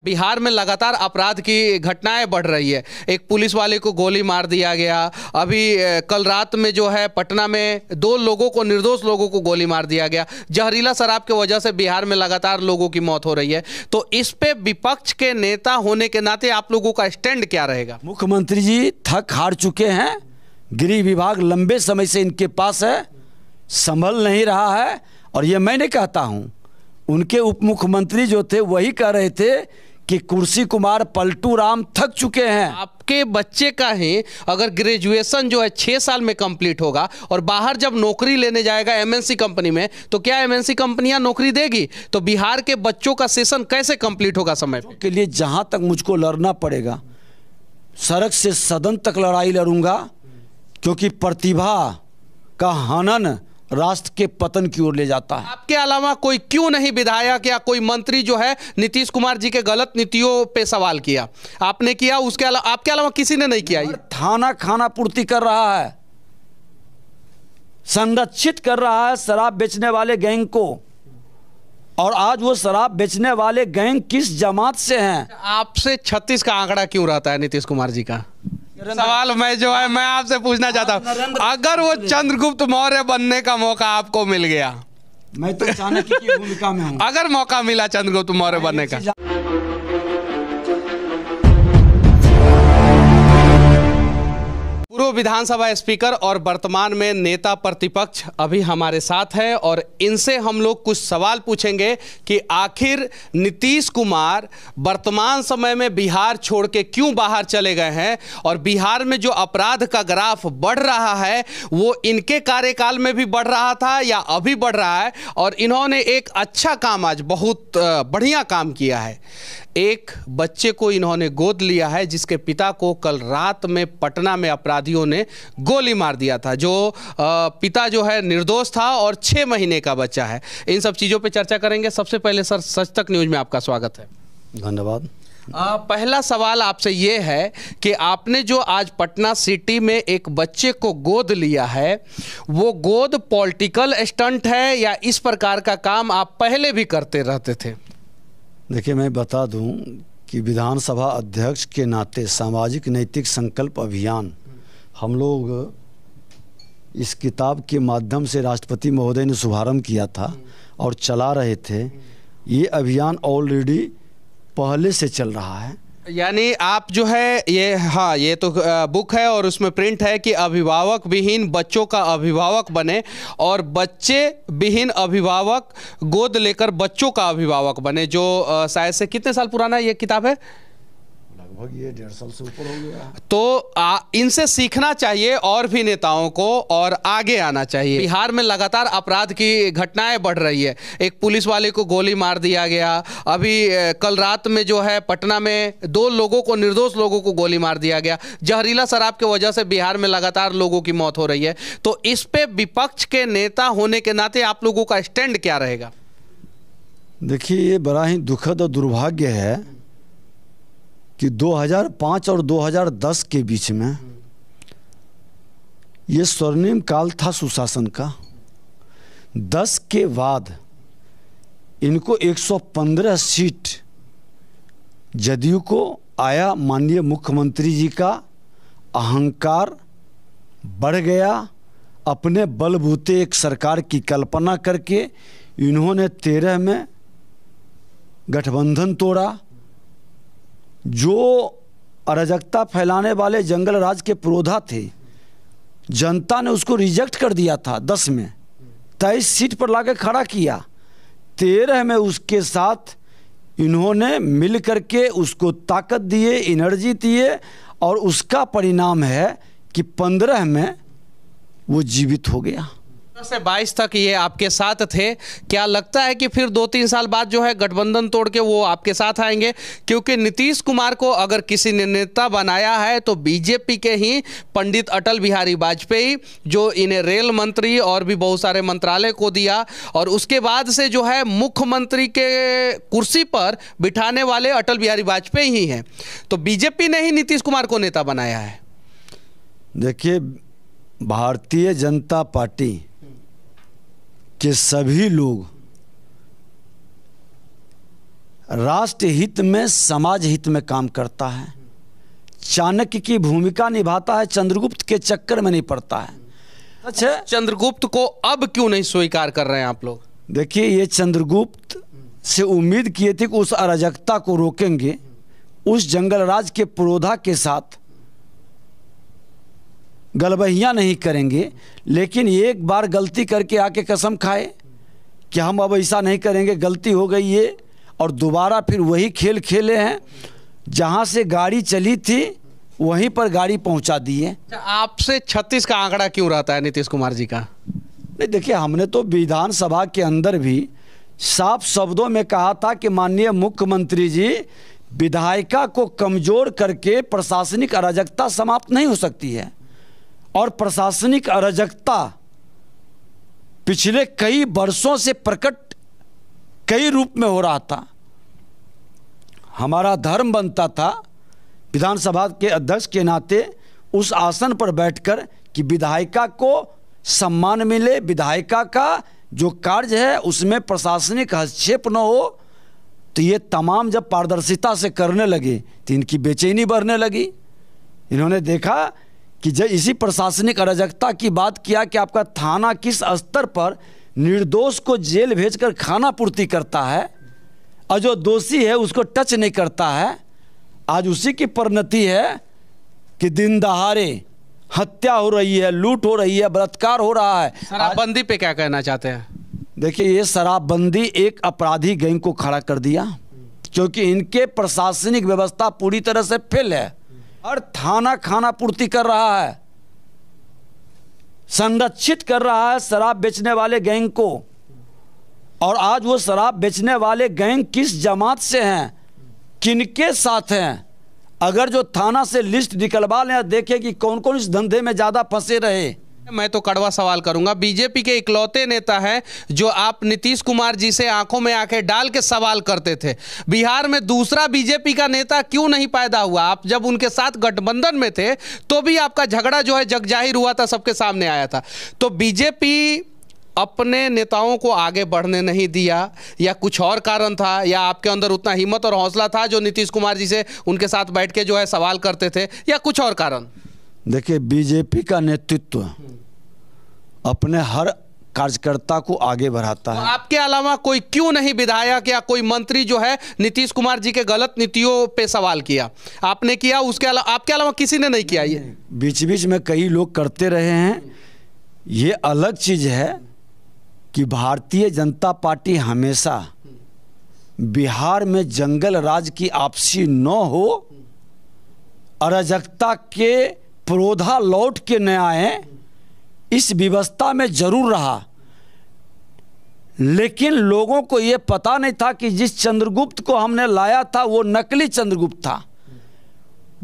बिहार में लगातार अपराध की घटनाएं बढ़ रही है। एक पुलिस वाले को गोली मार दिया गया। अभी कल रात में जो है पटना में दो लोगों को, निर्दोष लोगों को गोली मार दिया गया। जहरीला शराब की वजह से बिहार में लगातार लोगों की मौत हो रही है। तो इस पे विपक्ष के नेता होने के नाते आप लोगों का स्टैंड क्या रहेगा? मुख्यमंत्री जी थक हार चुके हैं। गृह विभाग लंबे समय से इनके पास है, संभल नहीं रहा है। और ये मैं नहीं कहता हूं, उनके उप मुख्यमंत्री जो थे वही कह रहे थे कि कुर्सी कुमार पलटू राम थक चुके हैं। आपके बच्चे का ही अगर ग्रेजुएशन जो है 6 साल में कंप्लीट होगा और बाहर जब नौकरी लेने जाएगा एमएनसी कंपनी में, तो क्या एमएनसी कंपनियां नौकरी देगी? तो बिहार के बच्चों का सेशन कैसे कंप्लीट होगा समय पे? के लिए जहां तक मुझको लड़ना पड़ेगा, सड़क से सदन तक लड़ाई लड़ूंगा, क्योंकि प्रतिभा का हनन राष्ट्र के पतन की ओर ले जाता है। आपके अलावा कोई क्यों नहीं विधायक या कोई मंत्री जो है नीतीश कुमार जी के गलत नीतियों पे सवाल किया? आपने किया, उसके अलावा आपके अलावा किसी ने नहीं किया। थाना खाना पूर्ति कर रहा है, संरक्षित कर रहा है शराब बेचने वाले गैंग को। और आज वो शराब बेचने वाले गैंग किस जमात से हैं? आपसे 36 का आंकड़ा क्यों रहता है नीतीश कुमार जी का? सवाल मैं आपसे पूछना चाहता हूं, अगर वो चंद्रगुप्त मौर्य बनने का मौका आपको मिल गया, मैं तो चाणक्य की भूमिका में हूं, अगर मौका मिला चंद्रगुप्त मौर्य बनने का, पूर्व विधानसभा स्पीकर और वर्तमान में नेता प्रतिपक्ष अभी हमारे साथ है और इनसे हम लोग कुछ सवाल पूछेंगे कि आखिर नीतीश कुमार वर्तमान समय में बिहार छोड़ के क्यों बाहर चले गए हैं और बिहार में जो अपराध का ग्राफ बढ़ रहा है वो इनके कार्यकाल में भी बढ़ रहा था या अभी बढ़ रहा है। और इन्होंने एक अच्छा काम, आज बहुत बढ़िया काम किया है। एक बच्चे को इन्होंने गोद लिया है जिसके पिता को कल रात में पटना में अपराधियों ने गोली मार दिया था। जो पिता जो है निर्दोष था और 6 महीने का बच्चा है। इन सब चीज़ों पे चर्चा करेंगे। सबसे पहले सर, सच तक न्यूज़ में आपका स्वागत है। धन्यवाद। पहला सवाल आपसे ये है कि आपने जो आज पटना सिटी में एक बच्चे को गोद लिया है, वो गोद पॉलिटिकल स्टंट है या इस प्रकार का काम आप पहले भी करते रहते थे? देखिए, मैं बता दूं कि विधानसभा अध्यक्ष के नाते सामाजिक नैतिक संकल्प अभियान हम लोग इस किताब के माध्यम से राष्ट्रपति महोदय ने शुभारंभ किया था और चला रहे थे। ये अभियान ऑलरेडी पहले से चल रहा है। यानी आप जो है ये, हाँ, ये तो बुक है और उसमें प्रिंट है कि अभिभावक विहीन बच्चों का अभिभावक बने और बच्चे विहीन अभिभावक गोद लेकर बच्चों का अभिभावक बने। जो शायद से कितने साल पुराना ये किताब है? लगभग ये 1.5 साल से ऊपर हो गया। तो इनसे सीखना चाहिए और भी नेताओं को और आगे आना चाहिए। बिहार में लगातार अपराध की घटनाएं बढ़ रही है। एक पुलिस वाले को गोली मार दिया गया। अभी कल रात में जो है पटना में 2 लोगों को, निर्दोष लोगों को गोली मार दिया गया। जहरीला शराब की वजह से बिहार में लगातार लोगों की मौत हो रही है। तो इस पे विपक्ष के नेता होने के नाते आप लोगों का स्टैंड क्या रहेगा? देखिए, ये बड़ा ही दुखद और दुर्भाग्य है कि 2005 और 2010 के बीच में ये स्वर्णिम काल था सुशासन का। 10 के बाद इनको 115 सीट जदयू को आया। माननीय मुख्यमंत्री जी का अहंकार बढ़ गया। अपने बलबूते एक सरकार की कल्पना करके इन्होंने 13 में गठबंधन तोड़ा। जो अराजकता फैलाने वाले जंगल राज के पुरोधा थे, जनता ने उसको रिजेक्ट कर दिया था। 10 में 23 सीट पर लाकर खड़ा किया। 13 में उसके साथ इन्होंने मिल करके उसको ताकत दिए, एनर्जी दिए और उसका परिणाम है कि 15 में वो जीवित हो गया। से 22 तक ये आपके साथ थे। क्या लगता है कि फिर 2-3 साल बाद जो है गठबंधन तोड़ के वो आपके साथ आएंगे? क्योंकि नीतीश कुमार को अगर किसी ने नेता बनाया है तो बीजेपी के ही पंडित अटल बिहारी वाजपेयी, जो इन्हें रेल मंत्री और भी बहुत सारे मंत्रालय को दिया, और उसके बाद से जो है मुख्यमंत्री के कुर्सी पर बिठाने वाले अटल बिहारी वाजपेयी ही हैं। तो बीजेपी ने ही नीतीश कुमार को नेता बनाया है। देखिए, भारतीय जनता पार्टी के सभी लोग राष्ट्र हित में, समाज हित में काम करता है। चाणक्य की भूमिका निभाता है, चंद्रगुप्त के चक्कर में नहीं पड़ता है। अच्छा, चंद्रगुप्त को अब क्यों नहीं स्वीकार कर रहे हैं आप लोग? देखिए, ये चंद्रगुप्त से उम्मीद किए थे कि उस अराजकता को रोकेंगे, उस जंगल राज के पुरोधा के साथ गलबहियाँ नहीं करेंगे, लेकिन एक बार गलती करके आके कसम खाए कि हम अब ऐसा नहीं करेंगे, गलती हो गई ये, और दोबारा फिर वही खेल खेले हैं। जहाँ से गाड़ी चली थी वहीं पर गाड़ी पहुँचा दी है। आपसे 36 का आंकड़ा क्यों रहता है नीतीश कुमार जी का? नहीं, देखिए, हमने तो विधानसभा के अंदर भी साफ शब्दों में कहा था कि माननीय मुख्यमंत्री जी, विधायिका को कमजोर करके प्रशासनिक अराजकता समाप्त नहीं हो सकती है। और प्रशासनिक अराजकता पिछले कई वर्षों से प्रकट कई रूप में हो रहा था। हमारा धर्म बनता था विधानसभा के अध्यक्ष के नाते उस आसन पर बैठकर कि विधायिका को सम्मान मिले, विधायिका का जो कार्य है उसमें प्रशासनिक हस्तक्षेप न हो। तो ये तमाम जब पारदर्शिता से करने लगे तो इनकी बेचैनी बढ़ने लगी। इन्होंने देखा कि जब इसी प्रशासनिक अराजकता की बात किया कि आपका थाना किस स्तर पर निर्दोष को जेल भेजकर खाना पूर्ति करता है और जो दोषी है उसको टच नहीं करता है। आज उसी की परिणति है कि दिन दहाड़े हत्या हो रही है, लूट हो रही है, बलात्कार हो रहा है। शराबबंदी पे क्या कहना चाहते हैं? देखिए, ये शराबबंदी एक अपराधी गैंग को खड़ा कर दिया, क्योंकि इनके प्रशासनिक व्यवस्था पूरी तरह से फेल है। हर थाना खाना पूर्ति कर रहा है, संरक्षित कर रहा है शराब बेचने वाले गैंग को। और आज वो शराब बेचने वाले गैंग किस जमात से हैं, किनके साथ हैं, अगर जो थाना से लिस्ट निकलवा लें, देखें कि कौन कौन इस धंधे में ज़्यादा फंसे रहे। मैं तो कड़वा सवाल करूंगा, बीजेपी के इकलौते नेता हैं जो आप नीतीश कुमार जी से आंखों में आंखें डाल के सवाल करते थे। बिहार में दूसरा बीजेपी का नेता क्यों नहीं पैदा हुआ? आप जब उनके साथ गठबंधन में थे तो भी आपका झगड़ा जो है जगजाहिर हुआ था, सबके सामने आया था। तो बीजेपी अपने नेताओं को आगे बढ़ने नहीं दिया, या कुछ और कारण था, या आपके अंदर उतना हिम्मत और हौसला था जो नीतीश कुमार जी से उनके साथ बैठ के जो है सवाल करते थे, या कुछ और कारण? देखिए, बीजेपी का नेतृत्व अपने हर कार्यकर्ता को आगे बढ़ाता है। तो आपके अलावा कोई क्यों नहीं विधायक या कोई मंत्री जो है नीतीश कुमार जी के गलत नीतियों पे सवाल किया? आपने किया, उसके अलावा आपके अलावा किसी ने नहीं किया? ये बीच बीच में कई लोग करते रहे हैं। ये अलग चीज़ है कि भारतीय जनता पार्टी हमेशा बिहार में जंगल राज की आपसी न हो, अराजकता के पुरोधा लौट के न आए, इस व्यवस्था में जरूर रहा। लेकिन लोगों को यह पता नहीं था कि जिस चंद्रगुप्त को हमने लाया था वो नकली चंद्रगुप्त था।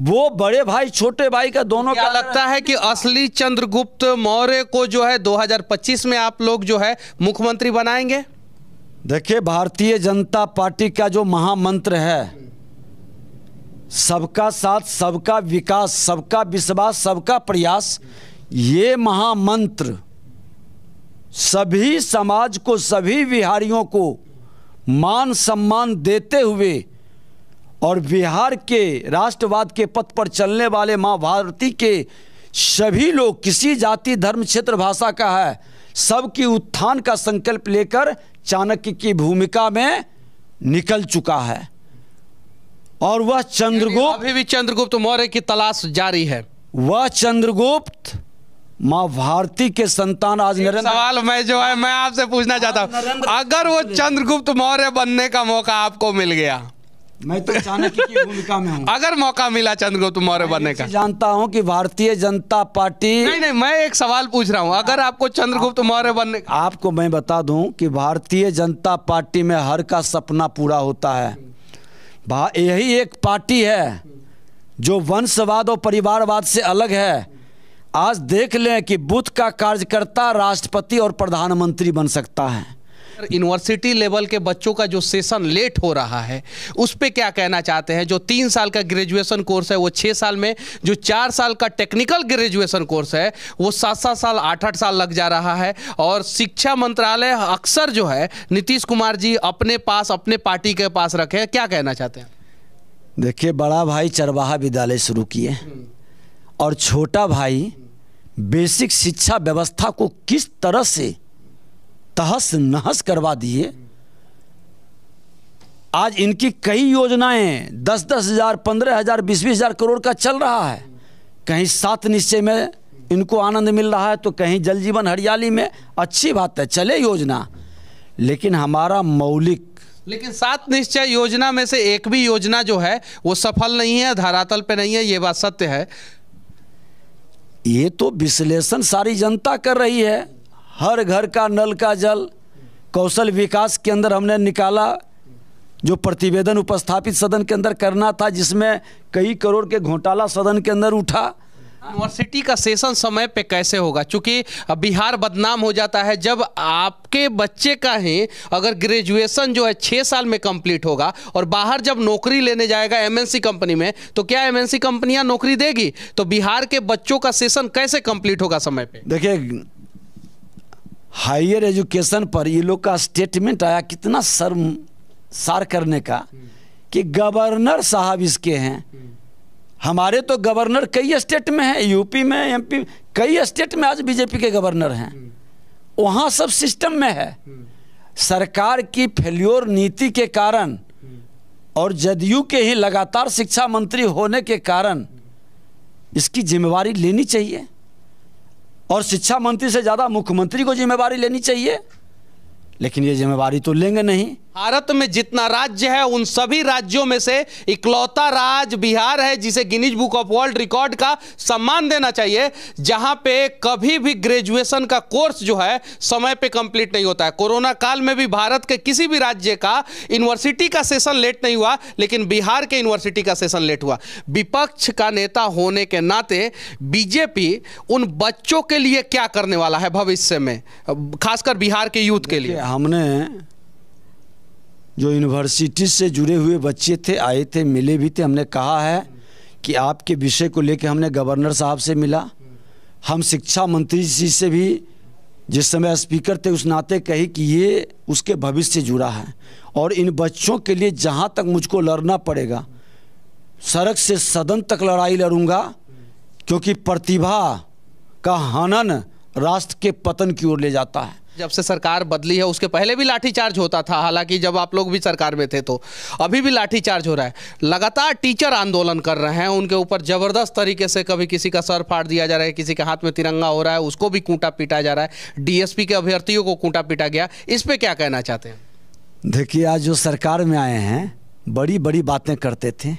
वो बड़े भाई छोटे भाई का दोनों क्या लगता है कि असली चंद्रगुप्त मौर्य को जो है 2025 में आप लोग जो है मुख्यमंत्री बनाएंगे? देखिए, भारतीय जनता पार्टी का जो महामंत्र है, सबका साथ, सबका विकास, सबका विश्वास, सबका प्रयास, ये महामंत्र सभी समाज को, सभी बिहारियों को मान सम्मान देते हुए और बिहार के राष्ट्रवाद के पथ पर चलने वाले माँ भारती के सभी लोग, किसी जाति धर्म क्षेत्र भाषा का है, सबकी उत्थान का संकल्प लेकर चाणक्य की भूमिका में निकल चुका है। और वह चंद्रगुप्त, अभी भी चंद्रगुप्त मौर्य की तलाश जारी है। वह चंद्रगुप्त माँ भारती के संतान आज नरेंद्र। सवाल मैं आपसे पूछना चाहता हूँ, अगर वो चंद्रगुप्त मौर्य बनने का मौका आपको मिल गया, मैं तो चाणक्य की भूमिका में हूँ, अगर मौका मिला चंद्रगुप्त मौर्य बनने का, जानता हूँ कि भारतीय जनता पार्टी, नहीं, मैं एक सवाल पूछ रहा हूँ, अगर आपको चंद्रगुप्त मौर्य बनने, आपको मैं बता दूं कि भारतीय जनता पार्टी में हर का सपना पूरा होता है। यही एक पार्टी है जो वंशवाद और परिवारवाद से अलग है। आज देख लें कि बुद्ध का कार्यकर्ता राष्ट्रपति और प्रधानमंत्री बन सकता है, यूनिवर्सिटी लेवल के बच्चों का जो सेशन लेट हो रहा है उस पे क्या कहना चाहते हैं? जो 3 साल का ग्रेजुएशन कोर्स है वो 6 साल में, जो 4 साल का टेक्निकल ग्रेजुएशन कोर्स है वो 7-7 साल 8-8 साल लग जा रहा है। और शिक्षा मंत्रालय अक्सर जो है नीतीश कुमार जी अपने पास, अपने पार्टी के पास रखे हैं, क्या कहना चाहते हैं? देखिए, बड़ा भाई चरवाहा विद्यालय शुरू किए और छोटा भाई बेसिक शिक्षा व्यवस्था को किस तरह से तहस नहस करवा दिए। आज इनकी कई योजनाएं 10-10 हज़ार, 15 हज़ार, 20-20 हज़ार करोड़ का चल रहा है। कहीं 7 निश्चय में इनको आनंद मिल रहा है तो कहीं जल जीवन हरियाली में। अच्छी बात है, चले योजना, लेकिन हमारा लेकिन 7 निश्चय योजना में से एक भी योजना जो है वो सफल नहीं है, धरातल पे नहीं है, ये बात सत्य है। ये तो विश्लेषण सारी जनता कर रही है। हर घर का नल का जल, कौशल विकास के अंदर हमने निकाला, जो प्रतिवेदन उपस्थापित सदन के अंदर करना था, जिसमें कई करोड़ के घोटाला सदन के अंदर उठा। यूनिवर्सिटी का सेशन समय पे कैसे होगा? क्योंकि बिहार बदनाम हो जाता है जब आपके बच्चे का ही अगर ग्रेजुएशन जो है 6 साल में कंप्लीट होगा और बाहर जब नौकरी लेने जाएगा एमएनसी कंपनी में, तो क्या एमएनसी कंपनियां नौकरी देगी? तो बिहार के बच्चों का सेशन कैसे कंप्लीट होगा समय पे? देखिए, हायर एजुकेशन पर ये लोग का स्टेटमेंट आया कितना शर्मसार करने का कि गवर्नर साहब इसके हैं। हमारे तो गवर्नर कई स्टेट में हैं, यूपी में, एमपी, कई स्टेट में आज बीजेपी के गवर्नर हैं। वहाँ सब सिस्टम में है। सरकार की फेल्योर नीति के कारण और जदयू के ही लगातार शिक्षा मंत्री होने के कारण इसकी जिम्मेवारी लेनी चाहिए और शिक्षा मंत्री से ज़्यादा मुख्यमंत्री को जिम्मेवारी लेनी चाहिए, लेकिन ये जिम्मेवारी तो लेंगे नहीं। भारत में जितना राज्य है उन सभी राज्यों में से इकलौता राज्य बिहार है जिसे Guinness book of world record का सम्मान देना चाहिए, जहां पे कभी भी ग्रेजुएशन का कोर्स जो है समय पे कंप्लीट नहीं होता है। कोरोना काल में भी भारत के किसी भी राज्य का यूनिवर्सिटी का सेशन लेट नहीं हुआ, लेकिन बिहार के यूनिवर्सिटी का सेशन लेट हुआ। विपक्ष का नेता होने के नाते बीजेपी उन बच्चों के लिए क्या करने वाला है भविष्य में, खासकर बिहार के यूथ के लिए? हमने जो यूनिवर्सिटी से जुड़े हुए बच्चे थे, आए थे, मिले भी थे, हमने कहा है कि आपके विषय को लेकर हमने गवर्नर साहब से मिला, हम शिक्षा मंत्री जी से भी जिस समय स्पीकर थे उस नाते कही कि ये उसके भविष्य से जुड़ा है और इन बच्चों के लिए जहाँ तक मुझको लड़ना पड़ेगा, सड़क से सदन तक लड़ाई लड़ूंगा, क्योंकि प्रतिभा का हनन राष्ट्र के पतन की ओर ले जाता है। जब से सरकार बदली है उसके पहले भी लाठीचार्ज होता था, हालांकि जब आप लोग भी सरकार में थे तो अभी भी लाठीचार्ज हो रहा है। लगातार टीचर आंदोलन कर रहे हैं, उनके ऊपर जबरदस्त तरीके से कभी किसी का सर फाड़ दिया जा रहा है, किसी के हाथ में तिरंगा हो रहा है, उसको भी कूटा पीटा जा रहा है, डीएसपी के अभ्यर्थियों को कूटा पीटा गया। इस पे क्या कहना चाहते हैं? देखिए, आज जो सरकार में आए हैं बड़ी बड़ी बातें करते थे,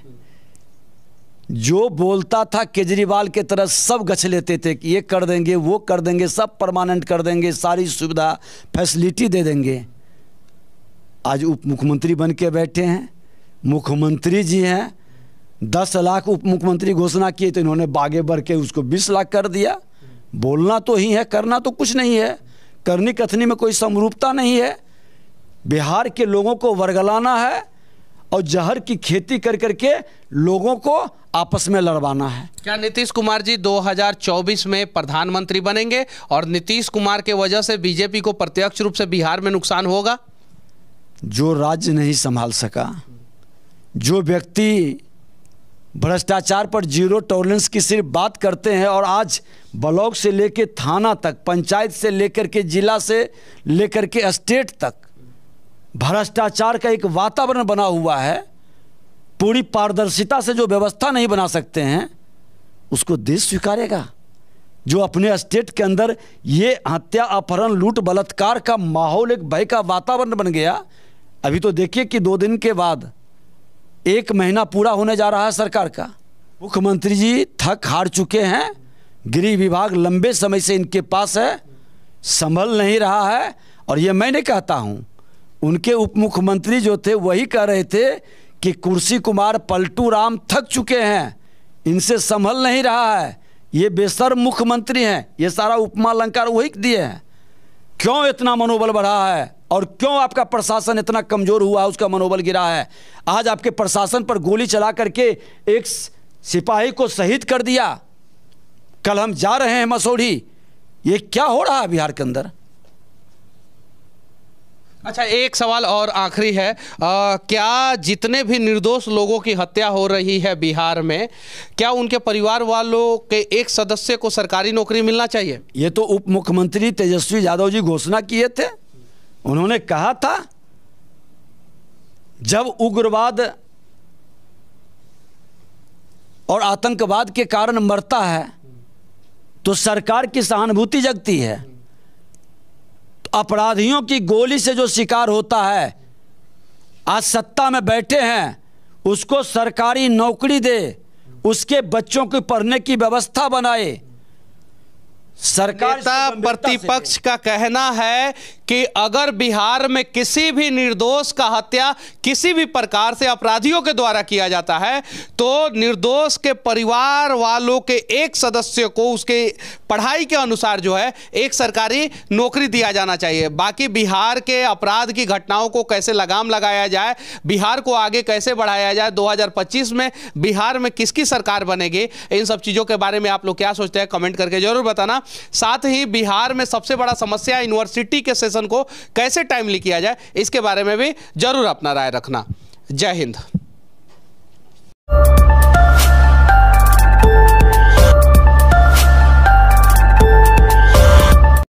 जो बोलता था केजरीवाल के तरह सब गछ लेते थे कि ये कर देंगे, वो कर देंगे, सब परमानेंट कर देंगे, सारी सुविधा फैसिलिटी दे देंगे। आज उप मुख्यमंत्री बन के बैठे हैं, मुख्यमंत्री जी हैं। 10 लाख उप मुख्यमंत्री घोषणा किए तो इन्होंने बागे बढ़ के उसको 20 लाख कर दिया। बोलना तो ही है, करना तो कुछ नहीं है, करनी कथनी में कोई समरूपता नहीं है। बिहार के लोगों को वर्गलाना है और जहर की खेती कर करके लोगों को आपस में लड़वाना है। क्या नीतीश कुमार जी 2024 में प्रधानमंत्री बनेंगे और नीतीश कुमार के वजह से बीजेपी को प्रत्यक्ष रूप से बिहार में नुकसान होगा? जो राज्य नहीं संभाल सका, जो व्यक्ति भ्रष्टाचार पर जीरो टॉलरेंस की सिर्फ बात करते हैं और आज ब्लॉक से लेकर थाना तक, पंचायत से लेकर के जिला से लेकर के स्टेट तक भ्रष्टाचार का एक वातावरण बना हुआ है, पूरी पारदर्शिता से जो व्यवस्था नहीं बना सकते हैं, उसको देश स्वीकारेगा? जो अपने स्टेट के अंदर ये हत्या, अपहरण, लूट, बलात्कार का माहौल, एक भय का वातावरण बन गया। अभी तो देखिए कि 2 दिन के बाद 1 महीना पूरा होने जा रहा है सरकार का। मुख्यमंत्री जी थक हार चुके हैं, गृह विभाग लंबे समय से इनके पास है, संभल नहीं रहा है। और ये मैं नहीं कहता हूँ, उनके उप मुख्यमंत्री जो थे वही कह रहे थे कि कुर्सी कुमार पलटू राम थक चुके हैं, इनसे संभल नहीं रहा है, ये बेशर्म मुख्यमंत्री हैं। ये सारा उपमा अलंकार वही दिए हैं। क्यों इतना मनोबल बढ़ा है? और क्यों आपका प्रशासन इतना कमज़ोर हुआ है, उसका मनोबल गिरा है। आज आपके प्रशासन पर गोली चला करके एक सिपाही को शहीद कर दिया। कल हम जा रहे हैं मसौढ़ी, ये क्या हो रहा है बिहार के अंदर? अच्छा, एक सवाल और आखिरी है, क्या जितने भी निर्दोष लोगों की हत्या हो रही है बिहार में, क्या उनके परिवार वालों के एक सदस्य को सरकारी नौकरी मिलना चाहिए? ये तो उप मुख्यमंत्री तेजस्वी यादव जी घोषणा किए थे। उन्होंने कहा था जब उग्रवाद और आतंकवाद के कारण मरता है तो सरकार की सहानुभूति जगती है। तो अपराधियों की गोली से जो शिकार होता है, आज सत्ता में बैठे हैं, उसको सरकारी नौकरी दे, उसके बच्चों को पढ़ने की व्यवस्था बनाए। सरकार प्रतिपक्ष का कहना है कि अगर बिहार में किसी भी निर्दोष का हत्या किसी भी प्रकार से अपराधियों के द्वारा किया जाता है तो निर्दोष के परिवार वालों के एक सदस्य को उसके पढ़ाई के अनुसार जो है एक सरकारी नौकरी दिया जाना चाहिए। बाकी बिहार के अपराध की घटनाओं को कैसे लगाम लगाया जाए, बिहार को आगे कैसे बढ़ाया जाए, 2025 में बिहार में किसकी सरकार बनेगी, इन सब चीज़ों के बारे में आप लोग क्या सोचते हैं कमेंट करके जरूर बताना। साथ ही बिहार में सबसे बड़ा समस्या यूनिवर्सिटी के सेशन को कैसे टाइमली किया जाए, इसके बारे में भी जरूर अपना राय रखना। जय हिंद।